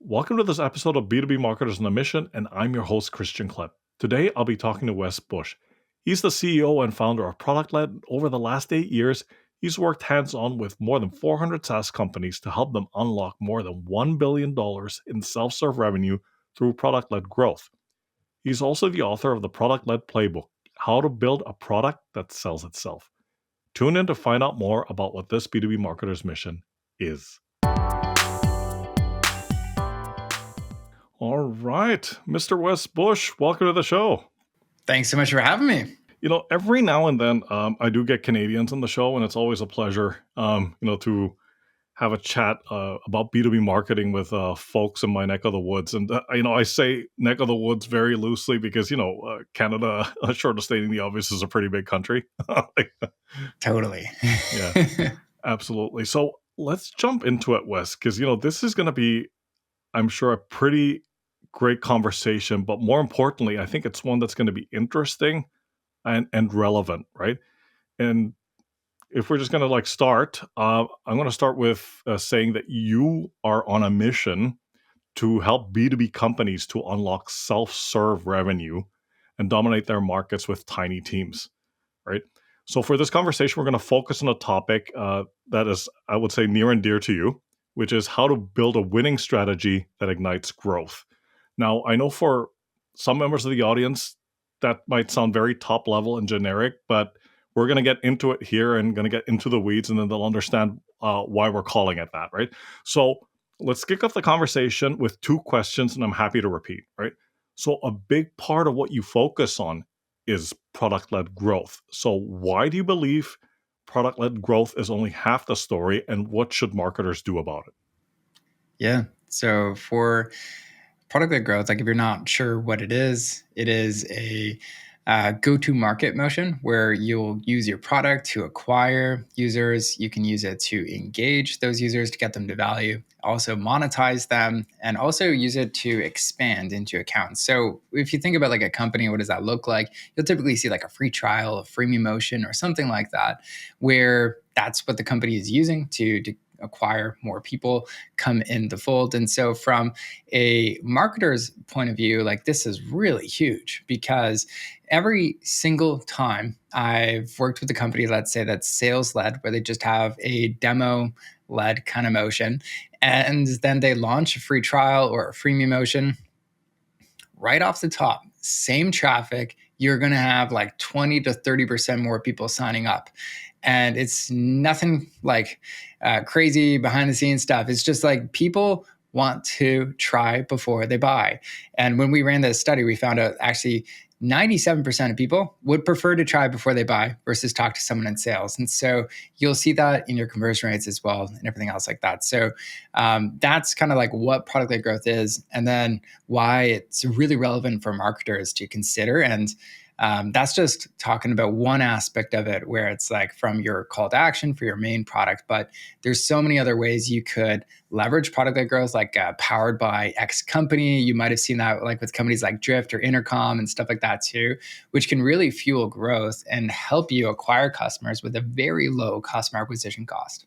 Welcome to this episode of B2B Marketers on a Mission, and I'm your host, Christian Klepp. Today, I'll be talking to Wes Bush. He's the CEO and founder of ProductLed. Over the last 8 years, he's worked hands-on with more than 400 SaaS companies to help them unlock more than $1 billion in self-serve revenue through product-led growth. He's also the author of the ProductLed Playbook, How to Build a Product That Sells Itself. Tune in to find out more about what this B2B Marketer's mission is. All right, Mr. Wes Bush, welcome to the show. Thanks so much for having me. Every now and then I do get Canadians on the show, and it's always a pleasure, to have a chat about B2B marketing with folks in my neck of the woods. And, I say neck of the woods very loosely because, Canada, short of stating the obvious, is a pretty big country. Totally. Yeah, absolutely. So let's jump into it, Wes, because, this is going to be, I'm sure, a pretty great conversation, but more importantly, I think it's one that's going to be interesting and relevant, right? And if we're just going to start, I'm going to start with saying that you are on a mission to help B2B companies to unlock self-serve revenue and dominate their markets with tiny teams, right? So for this conversation, we're going to focus on a topic that is, I would say, near and dear to you, which is how to build a winning strategy that ignites growth. Now, I know for some members of the audience, that might sound very top level and generic, but we're going to get into it here and going to get into the weeds, and then they'll understand why we're calling it that, right? So let's kick off the conversation with two questions, and I'm happy to repeat, right? So a big part of what you focus on is product-led growth. So why do you believe product-led growth is only half the story, and what should marketers do about it? Yeah. So for product-led growth, if you're not sure what it is a go-to-market motion where you'll use your product to acquire users. You can use it to engage those users to get them to value, also monetize them, and also use it to expand into accounts. So if you think about a company, what does that look like? You'll typically see a free trial, a freemium motion, or something like that, where that's what the company is using to acquire more people, come in the fold. And so from a marketer's point of view, this is really huge because every single time I've worked with a company, let's say that's sales led, where they just have a demo led kind of motion, and then they launch a free trial or a freemium motion, right off the top, same traffic, you're going to have 20 to 30% more people signing up. And it's nothing crazy behind the scenes stuff. It's just people want to try before they buy. And when we ran this study, we found out actually 97% of people would prefer to try before they buy versus talk to someone in sales. And so you'll see that in your conversion rates as well and everything else like that. So that's kind of what product-led growth is, and then why it's really relevant for marketers to consider. And that's just talking about one aspect of it, where it's from your call to action for your main product. But there's so many other ways you could leverage product-led growth, powered by X company. You might have seen that with companies like Drift or Intercom and stuff like that too, which can really fuel growth and help you acquire customers with a very low customer acquisition cost.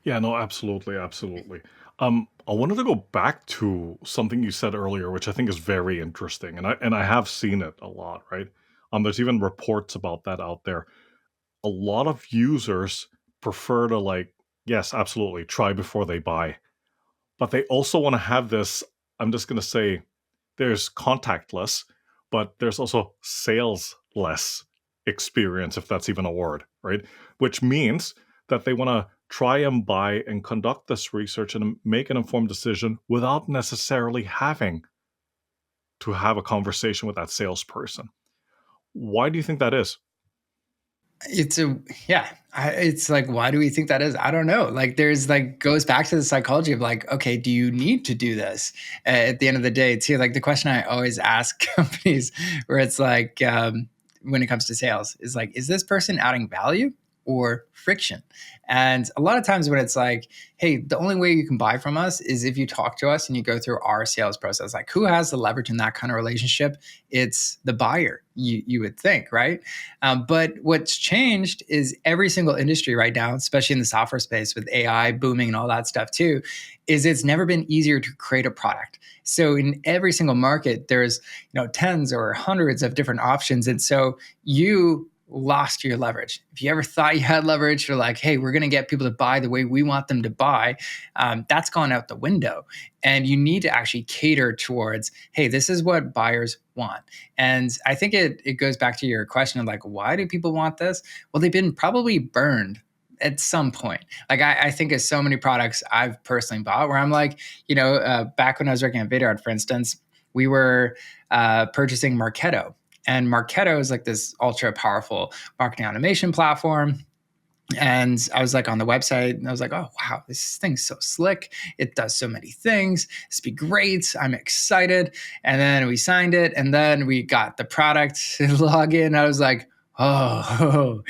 Yeah, no, absolutely, absolutely. I wanted to go back to something you said earlier, which I think is very interesting, and I have seen it a lot, right? There's even reports about that out there. A lot of users prefer to yes, absolutely, try before they buy, but they also want to have this. I'm just going to say, there's contactless, but there's also salesless experience, if that's even a word, right? Which means that they want to try and buy and conduct this research and make an informed decision without necessarily having to have a conversation with that salesperson. Why do you think that is? It's why do we think that is? I don't know. There's goes back to the psychology of okay, do you need to do this at the end of the day too? The question I always ask companies, where it's when it comes to sales, is this person adding value, or friction. And a lot of times when it's like, hey, the only way you can buy from us is if you talk to us and you go through our sales process. Like, who has the leverage in that kind of relationship? It's the buyer, you would think, right? But what's changed is every single industry right now, especially in the software space with AI booming and all that stuff too, is it's never been easier to create a product. So in every single market, there's tens or hundreds of different options. And so you lost your leverage. If you ever thought you had leverage, you're like, hey, we're going to get people to buy the way we want them to buy. That's gone out the window. And you need to actually cater towards, hey, this is what buyers want. And I think it goes back to your question of like, why do people want this? Well, they've been probably burned at some point. Like I think of so many products I've personally bought where I'm like, back when I was working at Vidyard, for instance, we were purchasing Marketo. And Marketo is like this ultra powerful marketing automation platform. And I was like on the website and I was like, oh, wow, this thing's so slick. It does so many things. This would be great. I'm excited. And then we signed it and then we got the product login. I was like, oh,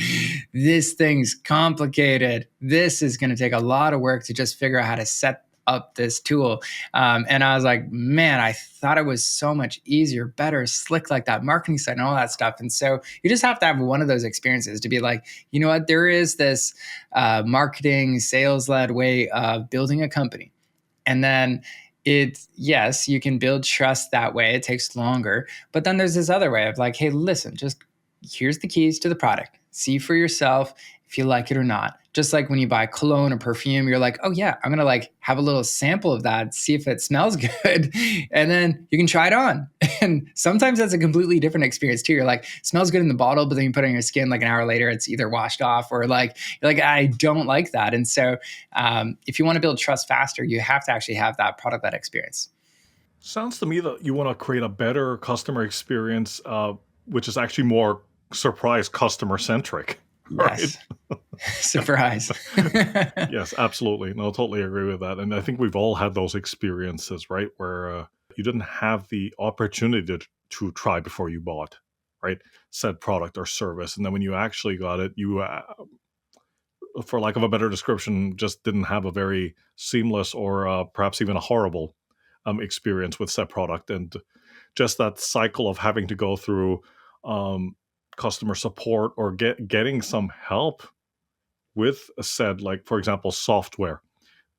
this thing's complicated. This is going to take a lot of work to just figure out how to set up this tool. And I was like, man, I thought it was so much easier, better, slick, like that marketing side and all that stuff. And so you just have to have one of those experiences to be like, you know what, there is this marketing, sales-led way of building a company. And then yes, you can build trust that way. It takes longer. But then there's this other way of like, hey, listen, just here's the keys to the product. See for yourself if you like it or not. Just like when you buy cologne or perfume, you're like, oh yeah, I'm going to like have a little sample of that, see if it smells good. And then you can try it on. And sometimes that's a completely different experience too. You're like, smells good in the bottle, but then you put it on your skin like an hour later, it's either washed off or like, you're like, I don't like that. And so if you want to build trust faster, you have to actually have that product-led experience. Sounds to me that you want to create a better customer experience, which is actually more surprise customer centric, right? Yes. Surprise. Yes, absolutely. No, totally agree with that. And I think we've all had those experiences, right? Where you didn't have the opportunity to try before you bought, right? Said product or service. And then when you actually got it, you, for lack of a better description, just didn't have a very seamless or perhaps even a horrible experience with said product. And just that cycle of having to go through customer support or getting some help with said, like, for example, software,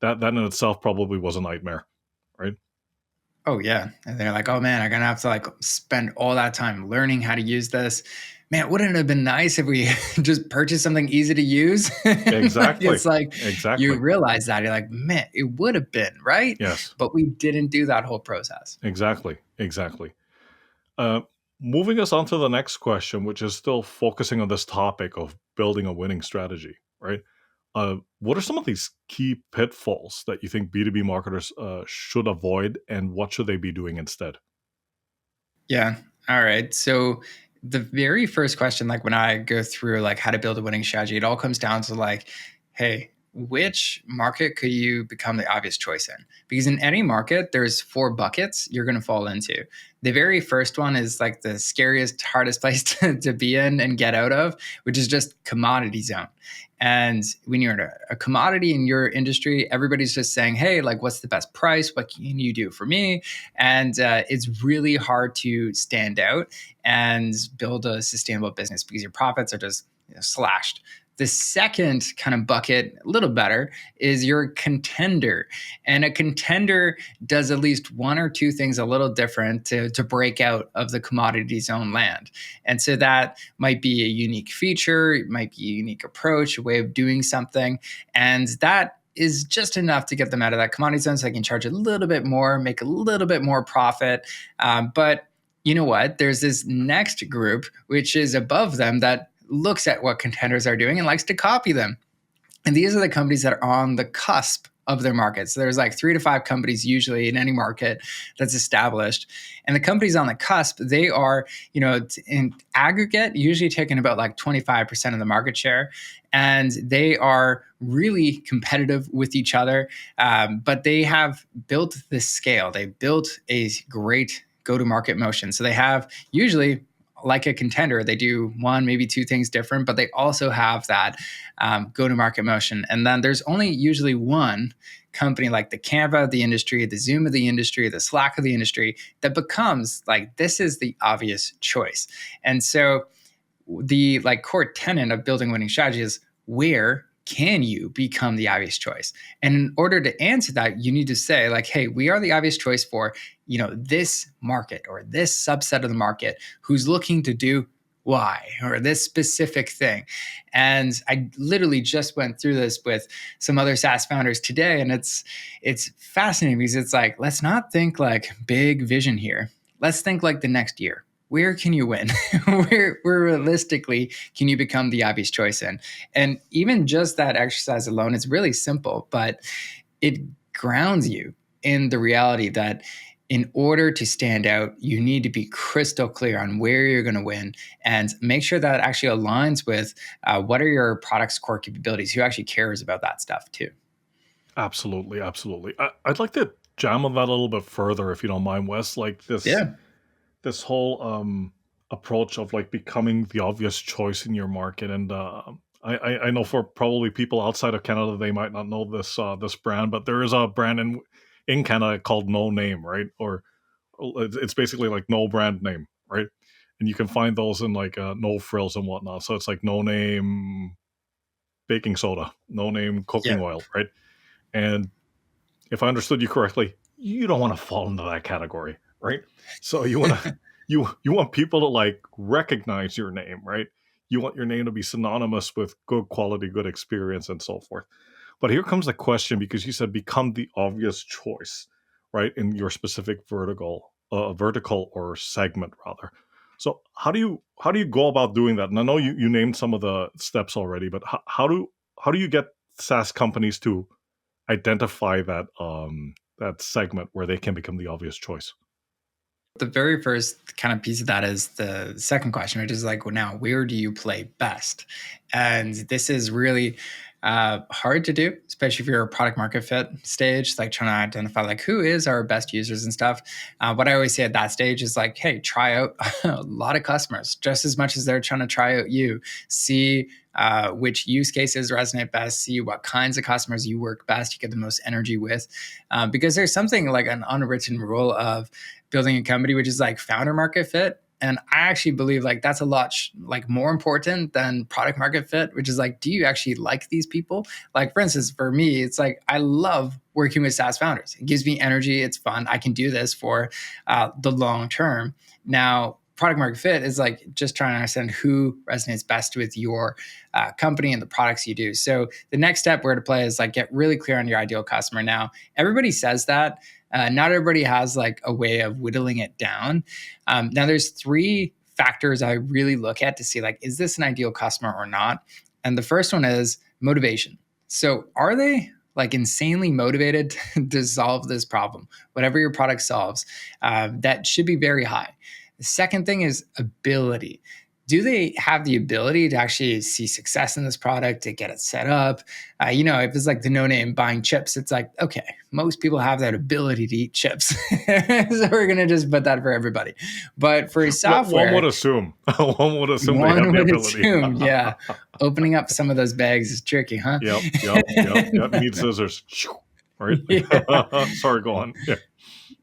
that in itself probably was a nightmare, right? Oh yeah. And they're like, oh man, I'm gonna have to like spend all that time learning how to use this. Man, wouldn't it have been nice if we just purchased something easy to use? Exactly. It's like Exactly. you realize that. You're like, man, it would have been, right? Yes, But we didn't do that whole process. exactly. Exactly. Uh, Moving us on to the next question, which is still focusing on this topic of building a winning strategy, right? What are some of these key pitfalls that you think B2B marketers should avoid, and what should they be doing instead? Yeah. All right. So the very first question, like when I go through like how to build a winning strategy, it all comes down to like, hey, which market could you become the obvious choice in? Because in any market, there's 4 buckets you're going to fall into. The very first one is like the scariest, hardest place to be in and get out of, which is just commodity zone. And when you're in a commodity in your industry, everybody's just saying, hey, like, what's the best price? What can you do for me? And it's really hard to stand out and build a sustainable business because your profits are just slashed. The second kind of bucket, a little better, is your contender. And a contender does at least 1 or 2 things a little different to break out of the commodity zone land. And so that might be a unique feature, it might be a unique approach, a way of doing something. And that is just enough to get them out of that commodity zone so they can charge a little bit more, make a little bit more profit. But you know what? There's this next group, which is above them, that looks at what contenders are doing and likes to copy them. And these are the companies that are on the cusp of their market. So there's like 3 to 5 companies usually in any market that's established. And the companies on the cusp, they are, in aggregate, usually taking about like 25% of the market share. And they are really competitive with each other. But they have built this scale. They built a great go-to-market motion. So they have usually like a contender, they do one, maybe two things different, but they also have that go-to-market motion. And then there's only usually one company like the Canva of the industry, the Zoom of the industry, the Slack of the industry that becomes like, this is the obvious choice. And so the like core tenet of building winning strategy is, where can you become the obvious choice? And in order to answer that, you need to say like, hey, we are the obvious choice for, this market or this subset of the market who's looking to do Y or this specific thing. And I literally just went through this with some other SaaS founders today. And it's fascinating because it's like, let's not think like big vision here. Let's think like the next year. Where can you win? where realistically can you become the obvious choice in? And even just that exercise alone, it's really simple, but it grounds you in the reality that in order to stand out, you need to be crystal clear on where you're going to win and make sure that actually aligns with what are your product's core capabilities, who actually cares about that stuff too. Absolutely, absolutely. I'd like to jam on that a little bit further, if you don't mind, Wes. Like Yeah. this whole approach of like becoming the obvious choice in your market, and I know for probably people outside of Canada, they might not know this brand, but there is a brand in Canada called No Name, right? Or it's basically like no brand name, right? And you can find those in like no frills and whatnot. So it's like No Name baking soda, No Name cooking Yeah. oil, right? And if I understood you correctly, you don't want to fall into that category, right? So you want to you want people to like recognize your name, right? You want your name to be synonymous with good quality, good experience, and so forth. But here comes the question, because you said become the obvious choice, right, in your specific vertical or segment rather. So how do you go about doing that? And I know you named some of the steps already, but how do you get SaaS companies to identify that segment where they can become the obvious choice? The very first kind of piece of that is the second question, which is like, well, now, where do you play best? And this is really hard to do, especially if you're a product market fit stage, like trying to identify like who is our best users and stuff. What I always say at that stage is like, hey, try out a lot of customers just as much as they're trying to try out you. See which use cases resonate best, see what kinds of customers you work best, you get the most energy with. Because there's something like an unwritten rule of building a company, which is like founder market fit. And I actually believe like that's a lot like more important than product market fit, which is like, do you actually like these people? Like, for instance, for me, it's like I love working with SaaS founders. It gives me energy. It's fun. I can do this for the long term. Now, product market fit is like just trying to understand who resonates best with your company and the products you do. So the next step where to play is like get really clear on your ideal customer. Now, everybody says that. Not everybody has like a way of whittling it down. Now, there's three factors I really look at to see like, is this an ideal customer or not? And the first one is motivation. So are they like insanely motivated to solve this problem, whatever your product solves? That should be very high. The second thing is ability. Do they have the ability to actually see success in this product, to get it set up? If it's like the no name buying chips, it's like, okay, most people have that ability to eat chips. So we're going to just put that for everybody. But for One would software, assume. One would assume they have one the would ability. assume, yeah, opening up some of those bags is tricky, huh? Yep, yep, yep, yep. You need scissors. Right? Yeah. Sorry, go on. Yeah.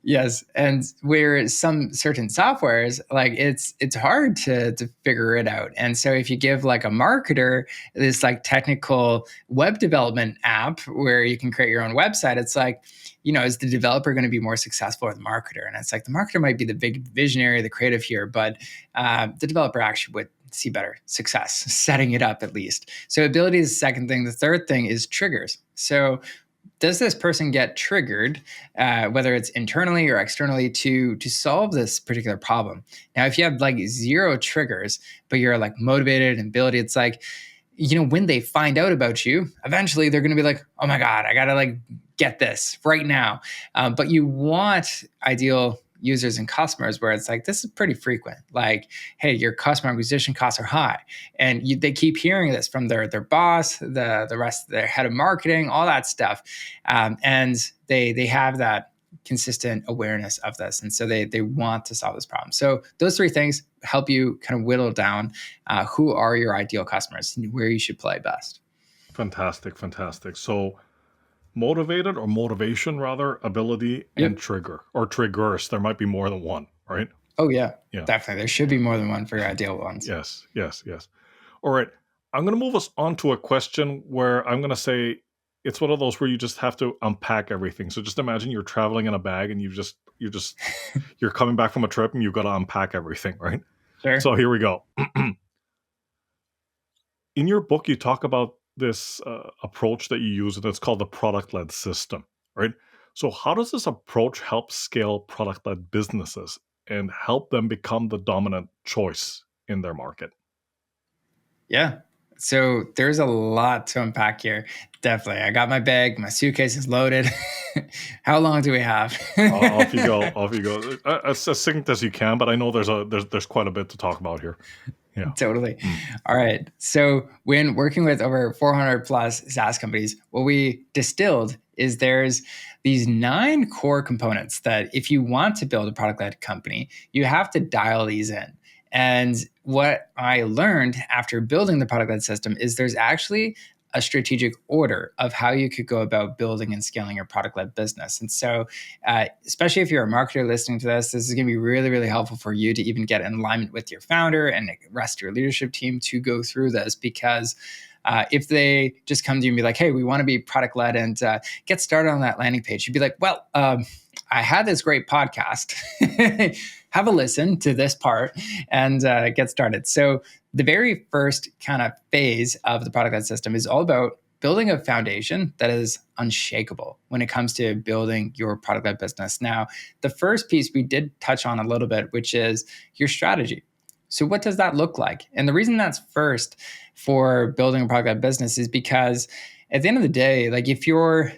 Yes, and where some certain softwares, like it's hard to figure it out. And so if you give like a marketer this like technical web development app where you can create your own website, it's like, is the developer going to be more successful or the marketer? And it's like the marketer might be the big visionary, the creative here, but the developer actually would see better success setting it up at least. So ability is the second thing. The third thing is triggers. So does this person get triggered, whether it's internally or externally, to solve this particular problem? Now, if you have like zero triggers, but you're like motivated and ability, it's like, when they find out about you, eventually they're going to be like, oh my God, I got to like get this right now. But you want ideal users and customers where it's like, this is pretty frequent. Like, hey, your customer acquisition costs are high. And they keep hearing this from their boss, the rest of their head of marketing, all that stuff. And they have that consistent awareness of this. And so they want to solve this problem. So those three things help you kind of whittle down who are your ideal customers and where you should play best. Fantastic, fantastic. So motivated or motivation rather, ability and Yep. trigger or triggers. There might be more than one, right? Oh, yeah, Yeah. definitely. There should be more than one for your ideal ones. Yes, yes, yes. All right. I'm going to move us on to a question where I'm going to say it's one of those where you just have to unpack everything. So just imagine you're traveling in a bag and you're coming back from a trip and you've got to unpack everything, right? Sure. So here we go. In your book, you talk about this approach that you use, and it's called the product-led system, right? So how does this approach help scale product-led businesses and help them become the dominant choice in their market? Yeah. So there's a lot to unpack here. Definitely. I got my bag, my suitcase is loaded. How long do we have? Off you go, off you go. As succinct as you can, but I know there's quite a bit to talk about here. Yeah. Totally. All right. So when working with over 400 plus SaaS companies, what we distilled is there's these 9 core components that if you want to build a product-led company, you have to dial these in. And what I learned after building the product-led system is there's actually a strategic order of how you could go about building and scaling your product-led business. And so, especially if you're a marketer listening to this is going to be really, really helpful for you to even get in alignment with your founder and the rest of your leadership team to go through this. Because if they just come to you and be like, hey, we want to be product-led and get started on that landing page, you'd be like, well, I had this great podcast. Have a listen to this part and get started. So the very first kind of phase of the product-led system is all about building a foundation that is unshakable when it comes to building your product-led business. Now, the first piece we did touch on a little bit, which is your strategy. So what does that look like? And the reason that's first for building a product-led business is because at the end of the day, like if your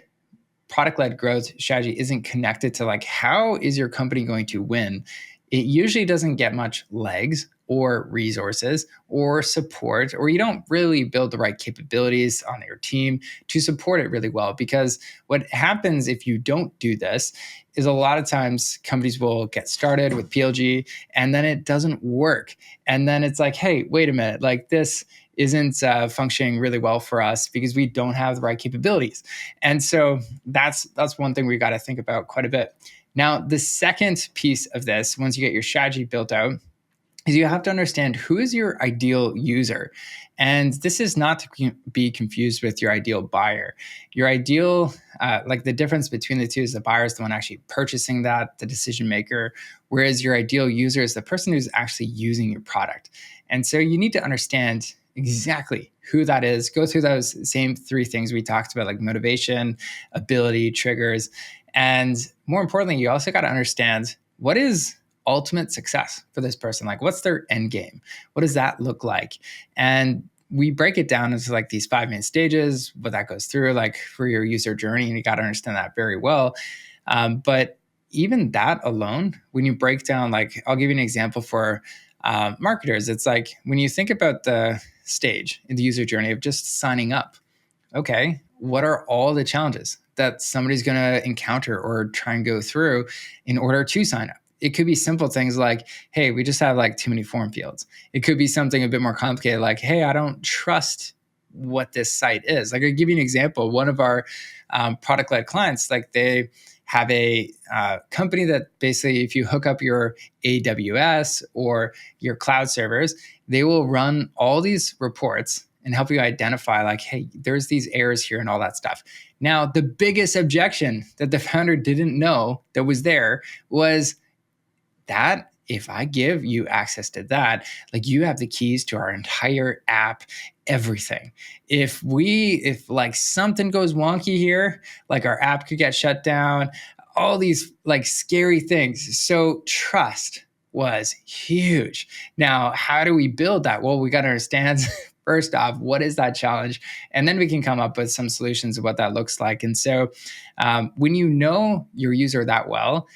product-led growth strategy isn't connected to like how is your company going to win, it usually doesn't get much legs or resources or support, or you don't really build the right capabilities on your team to support it really well. Because what happens if you don't do this is a lot of times companies will get started with PLG and then it doesn't work. And then it's like, hey, wait a minute, like this isn't functioning really well for us because we don't have the right capabilities. And so that's one thing we got to think about quite a bit. Now, the second piece of this, once you get your strategy built out, is you have to understand who is your ideal user. And this is not to be confused with your ideal buyer. Your ideal, like the difference between the two is the buyer is the one actually purchasing that, the decision maker, whereas your ideal user is the person who's actually using your product. And so you need to understand exactly who that is. Go through those same 3 things we talked about, like motivation, ability, triggers. And more importantly, you also got to understand what is ultimate success for this person. Like, what's their end game? What does that look like? And we break it down into like these 5 main stages, what that goes through, like for your user journey. And you got to understand that very well. But even that alone, when you break down, like, I'll give you an example for marketers. It's like when you think about the stage in the user journey of just signing up, okay, what are all the challenges that somebody's going to encounter or try and go through in order to sign up? It could be simple things like, hey, we just have like too many form fields. It could be something a bit more complicated, like, hey, I don't trust what this site is. Like, I'll give you an example. One of our product-led clients, like they have a company that basically, if you hook up your AWS or your cloud servers, they will run all these reports and help you identify like, hey, there's these errors here and all that stuff. Now, the biggest objection that the founder didn't know that was there was that if I give you access to that, like you have the keys to our entire app, everything. If like something goes wonky here, like our app could get shut down, all these like scary things. So trust was huge. Now, how do we build that? Well, we got to understand first off, what is that challenge? And then we can come up with some solutions of what that looks like. And so when you know your user that well,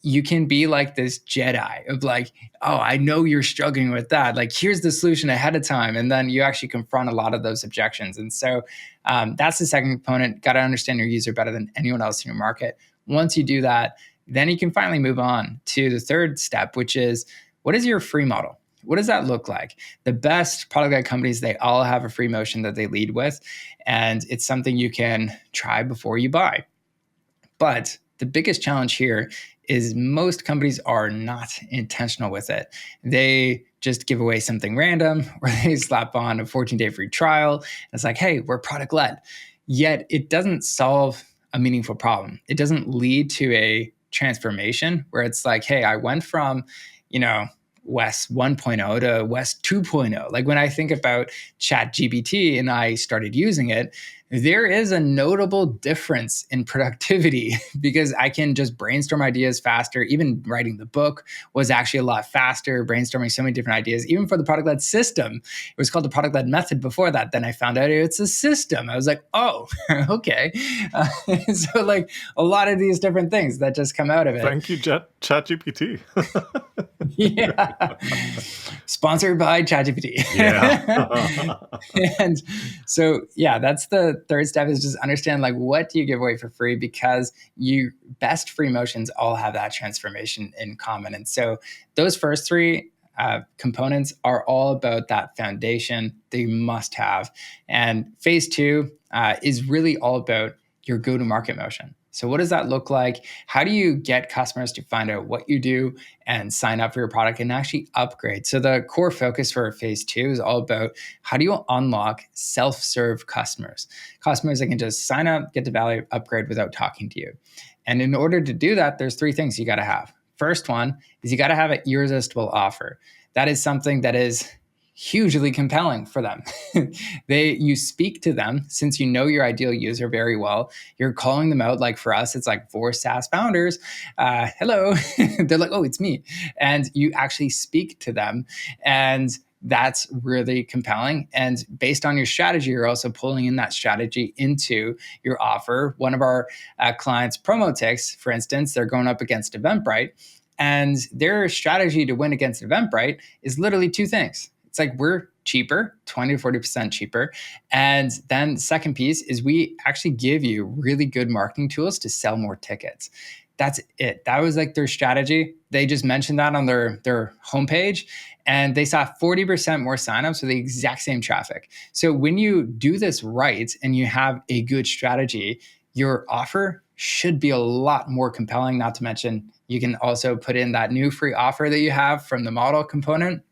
you can be like this Jedi of like, oh, I know you're struggling with that. Like, here's the solution ahead of time. And then you actually confront a lot of those objections. And so that's the second component. Got to understand your user better than anyone else in your market. Once you do that, then you can finally move on to the third step, which is, what is your free model? What does that look like? The best product-led companies, they all have a free motion that they lead with, and it's something you can try before you buy. But the biggest challenge here is most companies are not intentional with it. They just give away something random, or they slap on a 14-day free trial. And it's like, hey, we're product-led. Yet it doesn't solve a meaningful problem. It doesn't lead to a transformation where it's like, hey, I went from, Wes 1.0 to Wes 2.0. Like when I think about ChatGPT and I started using it, there is a notable difference in productivity because I can just brainstorm ideas faster. Even writing the book was actually a lot faster, brainstorming so many different ideas. Even for the product-led system, it was called the product-led method before that. Then I found out it's a system. I was like, oh, okay. So like a lot of these different things that just come out of it. Thank you, ChatGPT. Yeah. Sponsored by ChatGPT. Yeah. And so, yeah, that's the third step, is just understand like what do you give away for free, because you best free motions all have that transformation in common. And so those first three components are all about that foundation that you must have. And phase two is really all about your go-to-market motion. So what does that look like? How do you get customers to find out what you do and sign up for your product and actually upgrade? So the core focus for phase two is all about how do you unlock self-serve customers that can just sign up, get the value, upgrade without talking to you. And in order to do that, there's three things you got to have. First one is you got to have an irresistible offer. That is something that is hugely compelling for them. You speak to them, since you know your ideal user very well. You're calling them out. Like for us, it's like 4 SaaS founders. Hello. They're like, oh, it's me. And you actually speak to them. And that's really compelling. And based on your strategy, you're also pulling in that strategy into your offer. One of our clients, Promotics, for instance, they're going up against Eventbrite. And their strategy to win against Eventbrite is literally two things. It's like, we're cheaper, 20 to 40% cheaper. And then the second piece is we actually give you really good marketing tools to sell more tickets. That's it. That was like their strategy. They just mentioned that on their homepage, and they saw 40% more signups with the exact same traffic. So when you do this right and you have a good strategy, your offer should be a lot more compelling. Not to mention, you can also put in that new free offer that you have from the model component,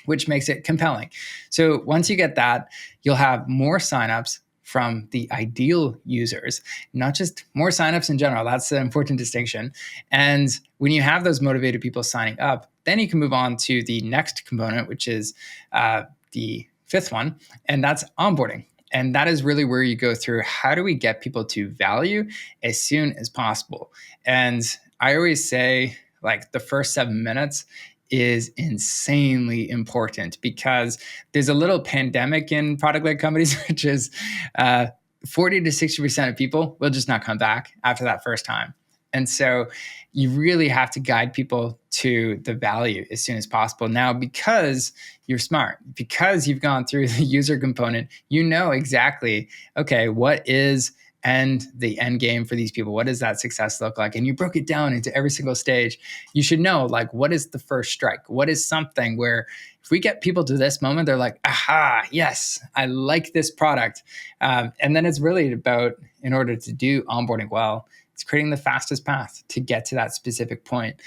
which makes it compelling. So once you get that, you'll have more signups from the ideal users, not just more signups in general. That's the important distinction. And when you have those motivated people signing up, then you can move on to the next component, which is the fifth one, and that's onboarding. And that is really where you go through, how do we get people to value as soon as possible? And I always say, like, the first 7 minutes is insanely important, because there's a little pandemic in product-led companies, which is 40 to 60% of people will just not come back after that first time. And so you really have to guide people to the value as soon as possible. Now, because you're smart, because you've gone through the user component, you know exactly, okay, what is the end game for these people? What does that success look like? And you broke it down into every single stage. You should know, like, what is the first strike? What is something where if we get people to this moment, they're like, aha, yes, I like this product. And then it's really about, in order to do onboarding well, it's creating the fastest path to get to that specific point.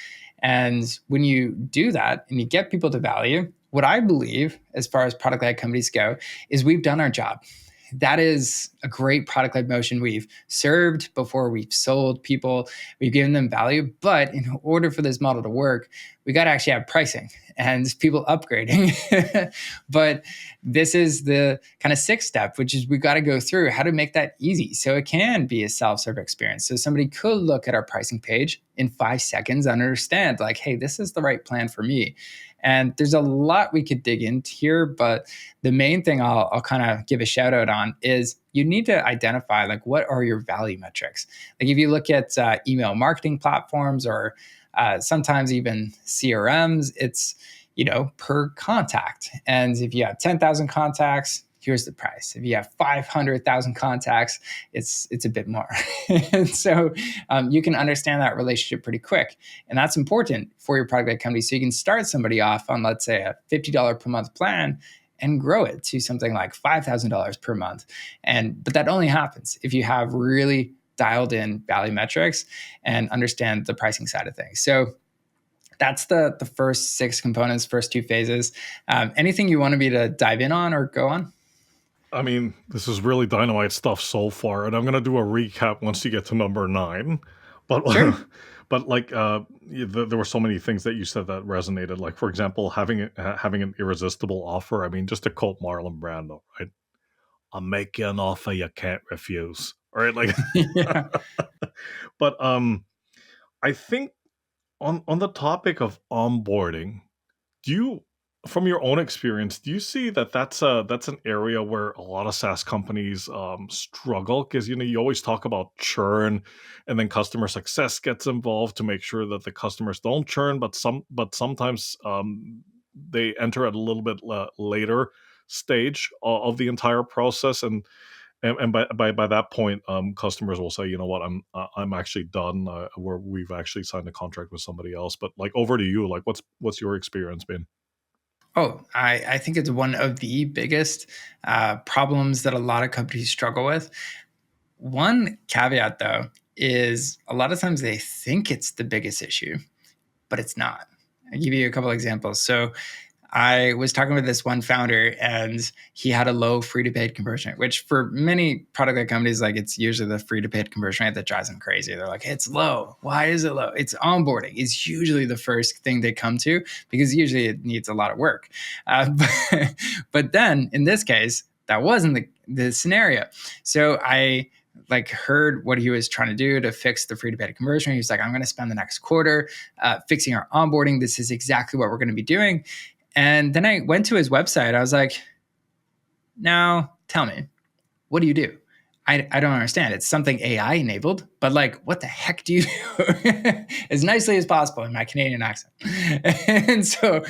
And when you do that and you get people to value, what I believe, as far as product-led companies go, is we've done our job. That is a great product-led motion. We've served before we've sold people. We've given them value. But in order for this model to work, we got to actually have pricing and people upgrading. But this is the kind of sixth step, which is we've got to go through how to make that easy so it can be a self-serve experience. So somebody could look at our pricing page in 5 seconds and understand, like, hey, this is the right plan for me. And there's a lot we could dig into here, but the main thing I'll kind of give a shout out on is you need to identify, like, what are your value metrics? Like, if you look at email marketing platforms or sometimes even CRMs, it's, per contact. And if you have 10,000 contacts, here's the price. If you have 500,000 contacts, it's a bit more. And so you can understand that relationship pretty quick. And that's important for your product-led company. So you can start somebody off on, let's say, a $50 per month plan and grow it to something like $5,000 per month. But that only happens if you have really dialed in value metrics and understand the pricing side of things. So that's the first 6 components, first 2 phases. Anything you wanted me to dive in on or go on? I mean, this is really dynamite stuff so far, and I'm gonna do a recap once you get to number 9. But Sure. but like, there were so many things that you said that resonated. Like, for example, having an irresistible offer. I mean, just to quote Marlon Brando, right? "I'll make you an offer you can't refuse." Right? Like, Yeah. but I think on the topic of onboarding, do you, from your own experience, do you see that that's an area where a lot of SaaS companies struggle? Because you always talk about churn, and then customer success gets involved to make sure that the customers don't churn, but sometimes they enter at a little bit later stage of the entire process, and by that point, customers will say, you know what, I'm actually done. Where we've actually signed a contract with somebody else. But like, over to you. Like, what's your experience been? Oh, I think it's one of the biggest problems that a lot of companies struggle with. One caveat, though, is a lot of times they think it's the biggest issue, but it's not. I'll give you a couple examples. So I was talking with this one founder, and he had a low free to paid conversion rate, which for many product led companies, like it's usually the free to paid conversion rate that drives them crazy. They're like, it's low. Why is it low? It's onboarding. It's usually the first thing they come to because usually it needs a lot of work. But then in this case, that wasn't the scenario. So I heard what he was trying to do to fix the free to paid conversion. He was like, I'm going to spend the next quarter fixing our onboarding. This is exactly what we're going to be doing. And then I went to his website. I was like, now tell me, what do you do? I don't understand. It's something AI enabled, but like, what the heck do you do? As nicely as possible in my Canadian accent. And so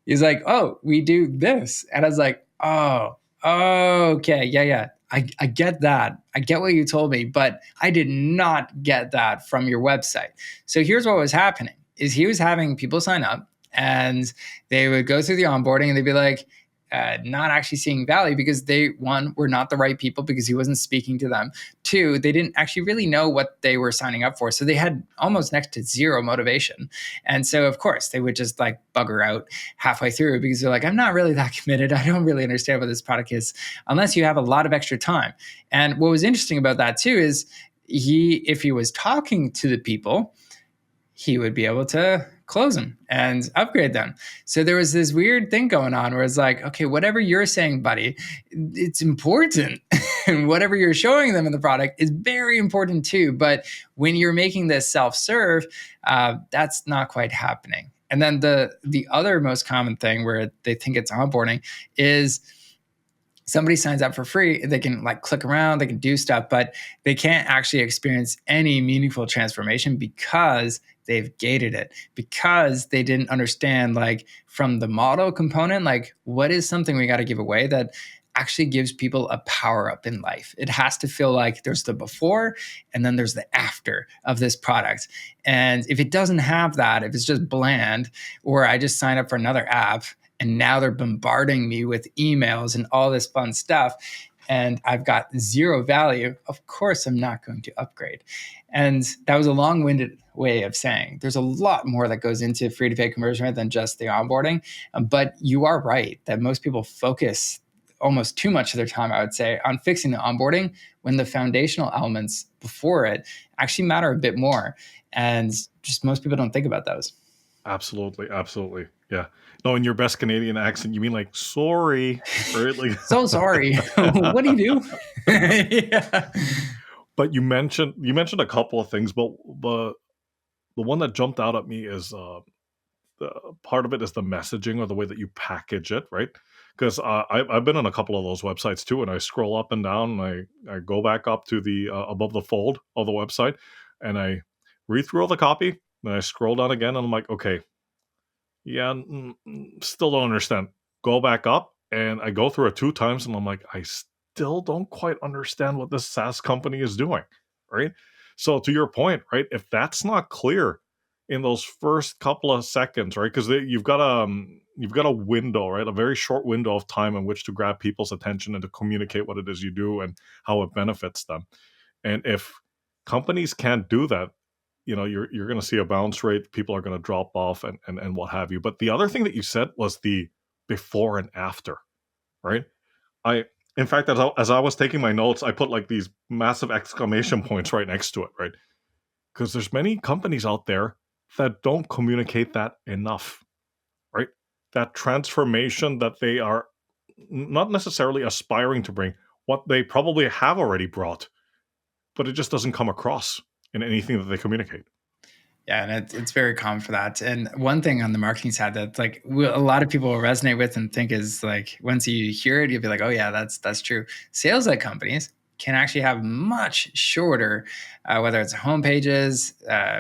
he's like, oh, we do this. And I was like, oh, okay. Yeah. I get that. I get what you told me, but I did not get that from your website. So here's what was happening is he was having people sign up, and they would go through the onboarding and they'd be like, not actually seeing value because they, one, were not the right people because he wasn't speaking to them. Two, they didn't actually really know what they were signing up for. So they had almost next to zero motivation. And so, of course, they would just like bugger out halfway through because they're like, I'm not really that committed. I don't really understand what this product is unless you have a lot of extra time. And what was interesting about that too is if he was talking to the people, he would be able to close them and upgrade them. So there was this weird thing going on where it's like, okay, whatever you're saying, buddy, it's important. And whatever you're showing them in the product is very important too. But when you're making this self-serve, that's not quite happening. And then the other most common thing where they think it's onboarding is somebody signs up for free, they can like click around, they can do stuff, but they can't actually experience any meaningful transformation because they've gated it, because they didn't understand like from the model component, like what is something we got to give away that actually gives people a power up in life. It has to feel like there's the before and then there's the after of this product. And if it doesn't have that, if it's just bland, or I just sign up for another app and now they're bombarding me with emails and all this fun stuff, and I've got zero value, of course I'm not going to upgrade. And that was a long-winded way of saying there's a lot more that goes into free-to-pay conversion rate than just the onboarding. But you are right that most people focus almost too much of their time, I would say, on fixing the onboarding when the foundational elements before it actually matter a bit more. And just most people don't think about those. Absolutely, absolutely. Yeah. No, in your best Canadian accent, you mean like sorry, right? Like, So sorry. What do you do? Yeah. but you mentioned a couple of things, but the one that jumped out at me is the part of it is the messaging or the way that you package it, right? Because I've been on a couple of those websites too, and I scroll up and down, and I go back up to the above the fold of the website, and I read through all the copy, then I scroll down again, and I'm like, okay, yeah, still don't understand. Go back up, And I go through it 2 times and I'm like, I still don't quite understand what this SaaS company is doing, right? So to your point, right, if that's not clear in those first couple of seconds, right? Because you've got a window, right? A very short window of time in which to grab people's attention and to communicate what it is you do and how it benefits them. And if companies can't do that, you're going to see a bounce rate. People are going to drop off and what have you. But the other thing that you said was the before and after, right? I, in fact, as I was taking my notes, I put like these massive exclamation points right next to it, right? Because there's many companies out there that don't communicate that enough, right? That transformation that they are not necessarily aspiring to bring, what they probably have already brought, but it just doesn't come across in anything that they communicate. Yeah, and it's very common for that. And one thing on the marketing side that like a lot of people will resonate with and think is like once you hear it, you'll be like, oh yeah, that's true. Sales led companies can actually have much shorter, whether it's home pages,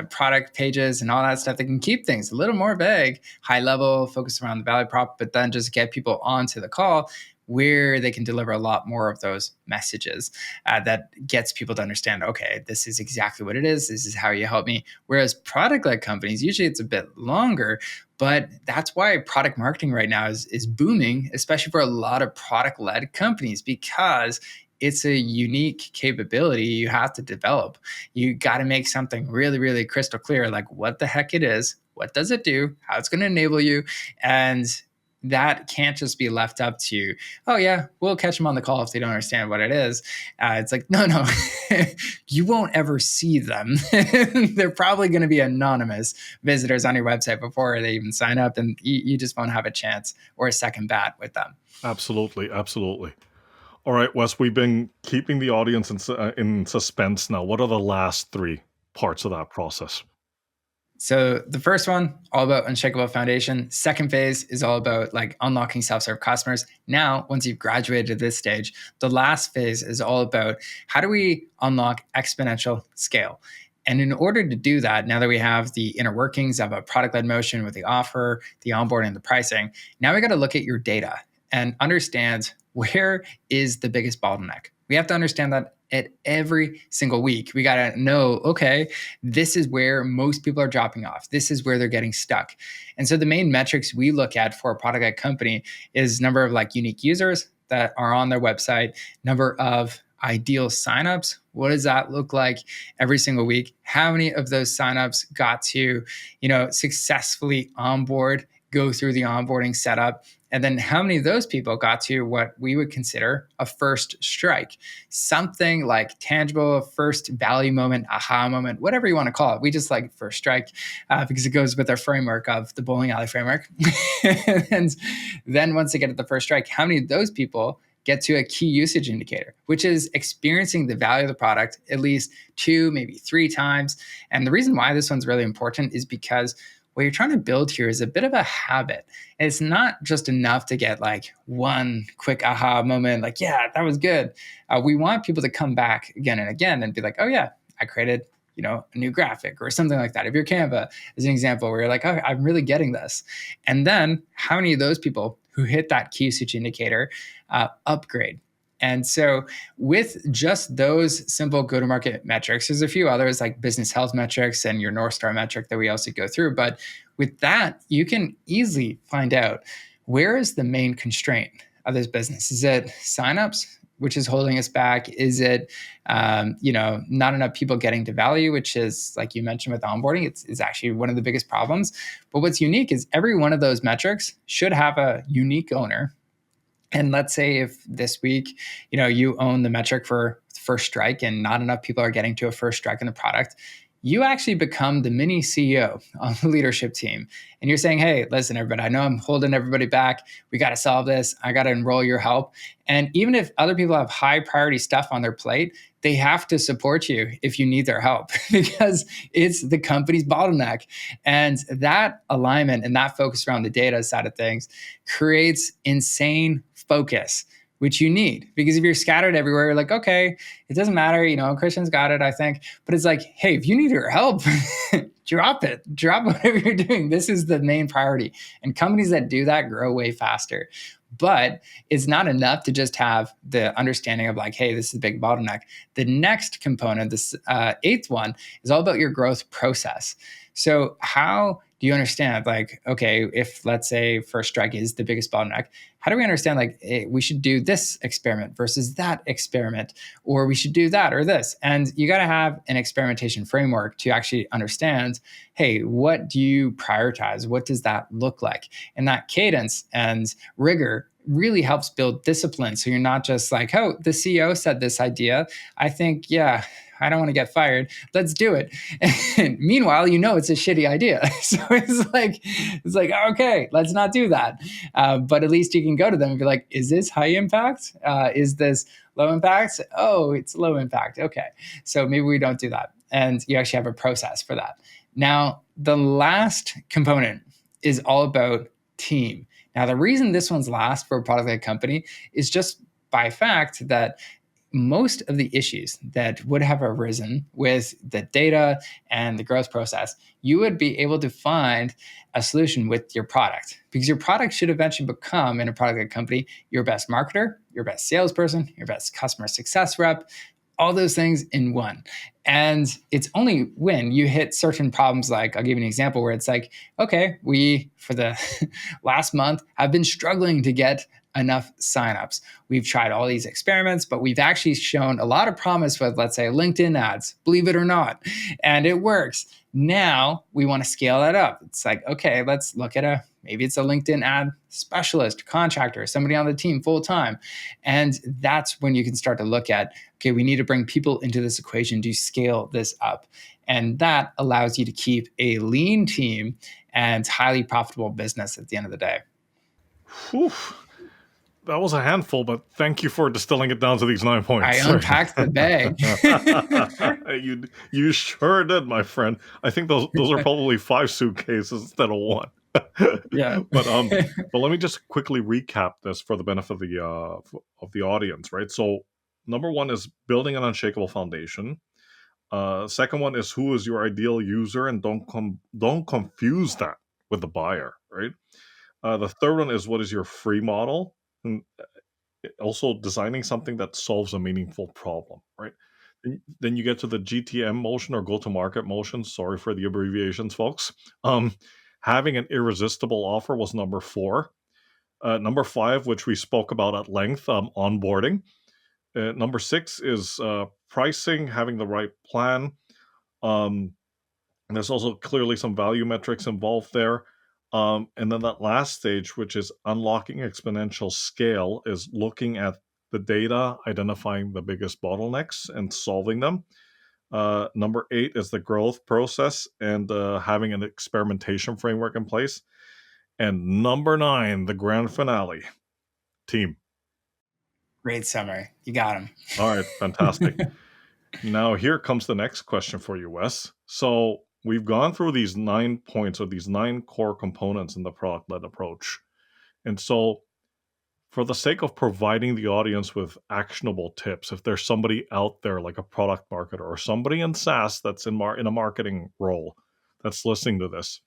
product pages, and all that stuff. They can keep things a little more vague, high level, focus around the value prop, but then just get people onto the call where they can deliver a lot more of those messages that gets people to understand, okay, this is exactly what it is. This is how you help me. Whereas product-led companies, usually it's a bit longer, but that's why product marketing right now is booming, especially for a lot of product-led companies, because it's a unique capability you have to develop. You got to make something really, really crystal clear, like what the heck it is, what does it do, how it's going to enable you, and that can't just be left up to, oh yeah, we'll catch them on the call if they don't understand what it is. It's like, no, you won't ever see them. They're probably going to be anonymous visitors on your website before they even sign up, and you just won't have a chance or a second bat with them. Absolutely, absolutely. All right, Wes, we've been keeping the audience in suspense now. What are the last three parts of that process? So the first one, all about unshakable foundation. Second phase is all about like unlocking self-serve customers. Now, once you've graduated to this stage, the last phase is all about how do we unlock exponential scale? And in order to do that, now that we have the inner workings of a product-led motion with the offer, the onboarding, the pricing, now we got to look at your data and understand where is the biggest bottleneck. We have to understand that at every single week. We got to know, okay, this is where most people are dropping off. This is where they're getting stuck. And so the main metrics we look at for a product-led company is number of like unique users that are on their website, number of ideal signups. What does that look like every single week? How many of those signups got to, successfully onboard, go through the onboarding setup? And then how many of those people got to what we would consider a first strike, something like tangible, first value moment, aha moment, whatever you want to call it. We just like first strike because it goes with our framework of the bowling alley framework. And then once they get at the first strike, how many of those people get to a key usage indicator, which is experiencing the value of the product at least 2, maybe 3 times. And the reason why this one's really important is because what you're trying to build here is a bit of a habit. And it's not just enough to get like one quick aha moment, like, yeah, that was good. We want people to come back again and again and be like, oh yeah, I created a new graphic or something like that. If you're Canva as an example, where you're like, oh, I'm really getting this. And then how many of those people who hit that key usage indicator upgrade? And so with just those simple go-to-market metrics, there's a few others like business health metrics and your North Star metric that we also go through. But with that, you can easily find out where is the main constraint of this business. Is it signups, which is holding us back? Is it, not enough people getting to value, which is, like you mentioned with onboarding, it's actually one of the biggest problems. But what's unique is every one of those metrics should have a unique owner. And let's say if this week, you own the metric for first strike and not enough people are getting to a first strike in the product, you actually become the mini CEO on the leadership team. And you're saying, hey, listen, everybody, I know I'm holding everybody back. We got to solve this. I got to enroll your help. And even if other people have high priority stuff on their plate, they have to support you if you need their help because it's the company's bottleneck. And that alignment and that focus around the data side of things creates insane focus, which you need. Because if you're scattered everywhere, you're like, okay, it doesn't matter, Christian's got it, I think. But it's like, hey, if you need your help, drop it. Drop whatever you're doing. This is the main priority. And companies that do that grow way faster. But it's not enough to just have the understanding of like, hey, this is a big bottleneck. The next component, this eighth one, is all about your growth process. So how do you understand, like, okay, if let's say first strike is the biggest bottleneck, how do we understand, like, hey, we should do this experiment versus that experiment, or we should do that or this? And you got to have an experimentation framework to actually understand, hey, what do you prioritize? What does that look like? And that cadence and rigor really helps build discipline. So you're not just like, oh, the CEO said this idea. I think, yeah, I don't want to get fired. Let's do it. And meanwhile, you know it's a shitty idea. So it's like okay, let's not do that. But at least you can go to them and be like, is this high impact? Is this low impact? Oh, it's low impact. Okay, so maybe we don't do that. And you actually have a process for that. Now, the last component is all about team. Now, the reason this one's last for a product-led company is just by fact that most of the issues that would have arisen with the data and the growth process, you would be able to find a solution with your product, because your product should eventually become, in a product-led company, your best marketer, your best salesperson, your best customer success rep, all those things in one. And it's only when you hit certain problems, like I'll give you an example where it's like, okay, we, for the last month, have been struggling to get enough signups. We've tried all these experiments, but we've actually shown a lot of promise with, let's say, LinkedIn ads, believe it or not, and it works. Now we want to scale that up. It's like, okay, let's look at maybe it's a LinkedIn ad specialist, contractor, somebody on the team full time. And that's when you can start to look at, okay, we need to bring people into this equation to scale this up. And that allows you to keep a lean team and highly profitable business at the end of the day. Whew. That was a handful, but thank you for distilling it down to these 9 points. I unpacked the bag. You sure did, my friend. I think those are probably 5 suitcases instead of 1. Yeah. But let me just quickly recap this for the benefit of the audience, right? So number 1 is building an unshakable foundation. Second one is, who is your ideal user, and don't confuse that with the buyer, right? The third one is, what is your free model? And also designing something that solves a meaningful problem, right? Then you get to the GTM motion, or go-to-market motion. Sorry for the abbreviations, folks. Having an irresistible offer was number 4. Number 5, which we spoke about at length, onboarding. Number 6 is pricing, having the right plan. There's also clearly some value metrics involved there. And then that last stage, which is unlocking exponential scale, is looking at the data, identifying the biggest bottlenecks and solving them. Number 8 is the growth process and having an experimentation framework in place. And number 9, the grand finale, team. Great summary. You got him. All right, fantastic. Now here comes the next question for you, Wes. So we've gone through these 9 points, or these 9 core components in the product-led approach. And so for the sake of providing the audience with actionable tips, if there's somebody out there like a product marketer or somebody in SaaS that's in a marketing role that's listening to this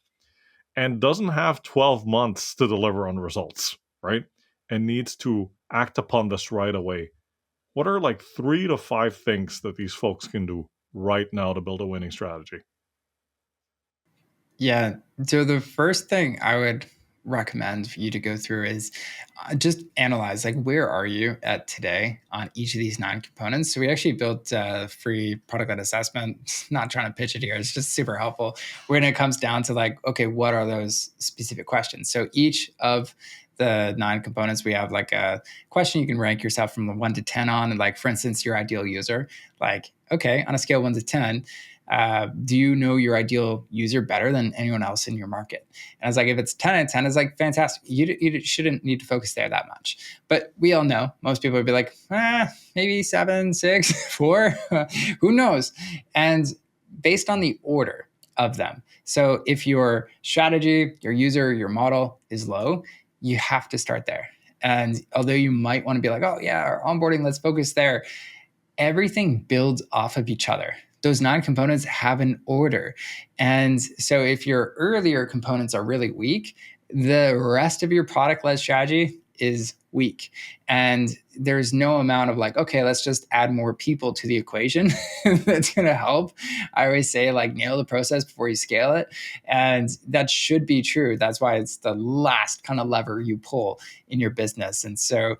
and doesn't have 12 months to deliver on results, right? And needs to act upon this right away, what are like 3 to 5 things that these folks can do right now to build a winning strategy? Yeah. So the first thing I would recommend for you to go through is just analyze, like, where are you at today on each of these 9 components. So we actually built a free product-led assessment. Not trying to pitch it here, it's just super helpful when it comes down to, like, okay, what are those specific questions? So each of the 9 components, we have like a question you can rank yourself from 1 to 10 on. And, like, for instance, your ideal user, like, okay, on a scale of 1 to 10, do you know your ideal user better than anyone else in your market? And I was like, if it's 10 out of 10, it's like, fantastic. You shouldn't need to focus there that much. But we all know, most people would be like, maybe 7, 6, 4, who knows? And based on the order of them. So if your strategy, your user, your model is low, you have to start there. And although you might want to be like, oh yeah, our onboarding, let's focus there, everything builds off of each other. Those 9 components have an order. And so if your earlier components are really weak, the rest of your product-led strategy is weak. And there's no amount of like, okay, let's just add more people to the equation that's going to help. I always say, like, nail the process before you scale it. And that should be true. That's why it's the last kind of lever you pull in your business. And so,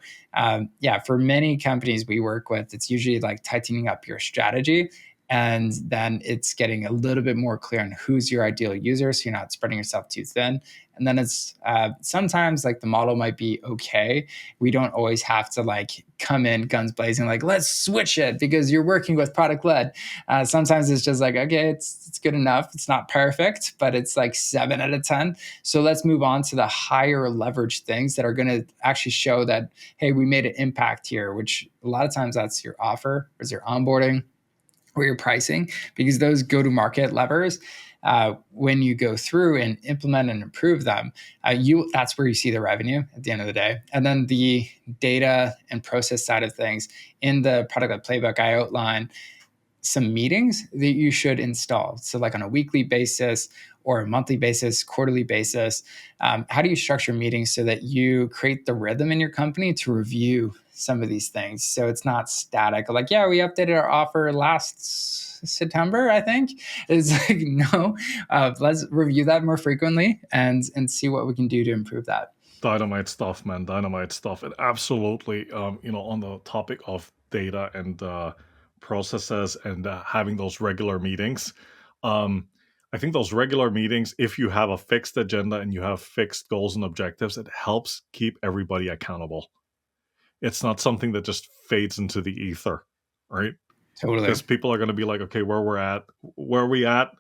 yeah, for many companies we work with, it's usually like tightening up your strategy. And then it's getting a little bit more clear on who's your ideal user, so you're not spreading yourself too thin. And then it's sometimes like the model might be okay. We don't always have to like come in guns blazing, like, let's switch it because you're working with product-led. Sometimes it's just like, okay, it's good enough. It's not perfect, but it's like 7 out of 10. So let's move on to the higher leverage things that are going to actually show that, hey, we made an impact here, which a lot of times that's your offer, or your onboarding, or your pricing, because those go-to-market levers, when you go through and implement and improve them, that's where you see the revenue at the end of the day. And then the data and process side of things, in the product playbook, I outline some meetings that you should install. So like on a weekly basis or a monthly basis, quarterly basis, how do you structure meetings so that you create the rhythm in your company to review some of these things? So it's not static. Like, yeah, we updated our offer last September, I think. It's like, no, let's review that more frequently and see what we can do to improve that. Dynamite stuff, man. Dynamite stuff. And absolutely, on the topic of data and processes and having those regular meetings, I think those regular meetings, if you have a fixed agenda and you have fixed goals and objectives, it helps keep everybody accountable. It's not something that just fades into the ether, right? Totally. Because people are going to be like, okay, where are we at?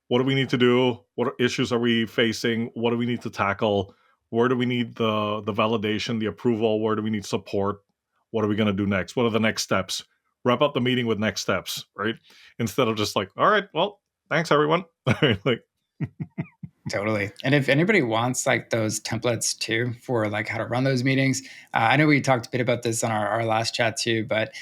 What do we need to do? What issues are we facing? What do we need to tackle? Where do we need the validation, the approval? Where do we need support? What are we going to do next? What are the next steps? Wrap up the meeting with next steps, right? Instead of just like, all right, well, thanks everyone. Like, Totally. And if anybody wants like those templates too for like how to run those meetings, I know we talked a bit about this on our last chat too, but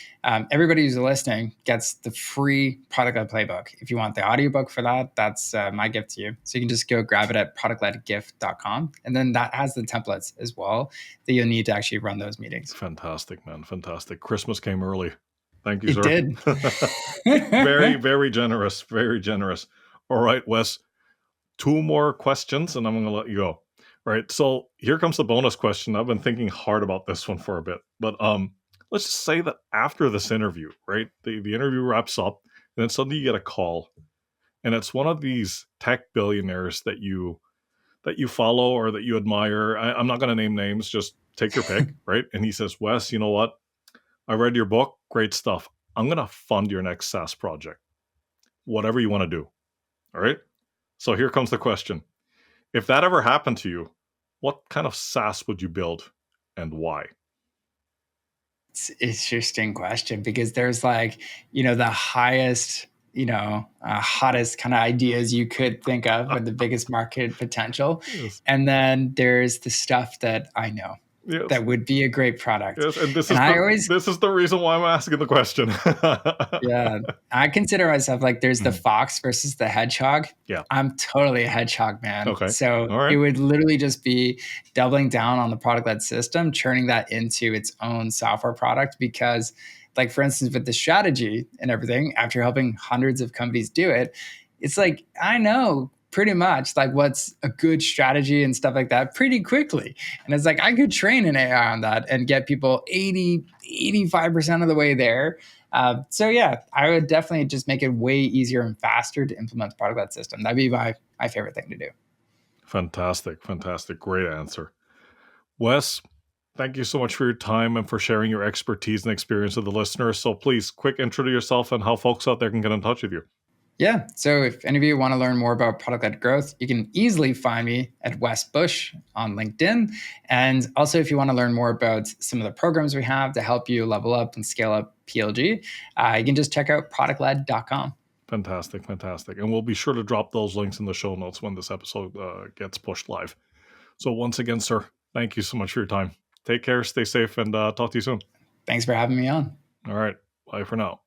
everybody who's listening gets the free ProductLed playbook. If you want the audiobook for that, that's my gift to you. So you can just go grab it at productledgift.com. And then that has the templates as well that you'll need to actually run those meetings. fantastic, man. Fantastic. Christmas came early. Thank you, It sir. did. Very, very generous. Very generous. All right, Wes. 2 more questions and I'm going to let you go. Right. So here comes the bonus question. I've been thinking hard about this one for a bit, but let's just say that after this interview, right, the interview wraps up and then suddenly you get a call and it's one of these tech billionaires that you follow or that you admire. I'm not going to name names, just take your pick. Right. And he says, Wes, you know what? I read your book. Great stuff. I'm going to fund your next SaaS project, whatever you want to do. All right. So here comes the question. If that ever happened to you, what kind of SaaS would you build and why? It's an interesting question because there's like, the highest, hottest kind of ideas you could think of with the biggest market potential. Yes. And then there's the stuff that I know Yes. that would be a great product. Yes, and this is the reason why I'm asking the question. Yeah, I consider myself like there's the fox versus the hedgehog. Yeah. I'm totally a hedgehog, man. Okay. So All right. it would literally just be doubling down on the product-led system, turning that into its own software product. Because, like, for instance, with the strategy and everything, after helping hundreds of companies do it, it's like, I know pretty much like what's a good strategy and stuff like that pretty quickly. And it's like, I could train an AI on that and get people 85% of the way there. So yeah, I would definitely just make it way easier and faster to implement the product-led system. That'd be my favorite thing to do. Fantastic. Great answer. Wes, thank you so much for your time and for sharing your expertise and experience with the listeners. So please, quick intro to yourself and how folks out there can get in touch with you. Yeah. So if any of you want to learn more about product-led growth, you can easily find me at Wes Bush on LinkedIn. And also, if you want to learn more about some of the programs we have to help you level up and scale up PLG, you can just check out productled.com. Fantastic. And we'll be sure to drop those links in the show notes when this episode gets pushed live. So once again, sir, thank you so much for your time. Take care, stay safe, and talk to you soon. Thanks for having me on. All right. Bye for now.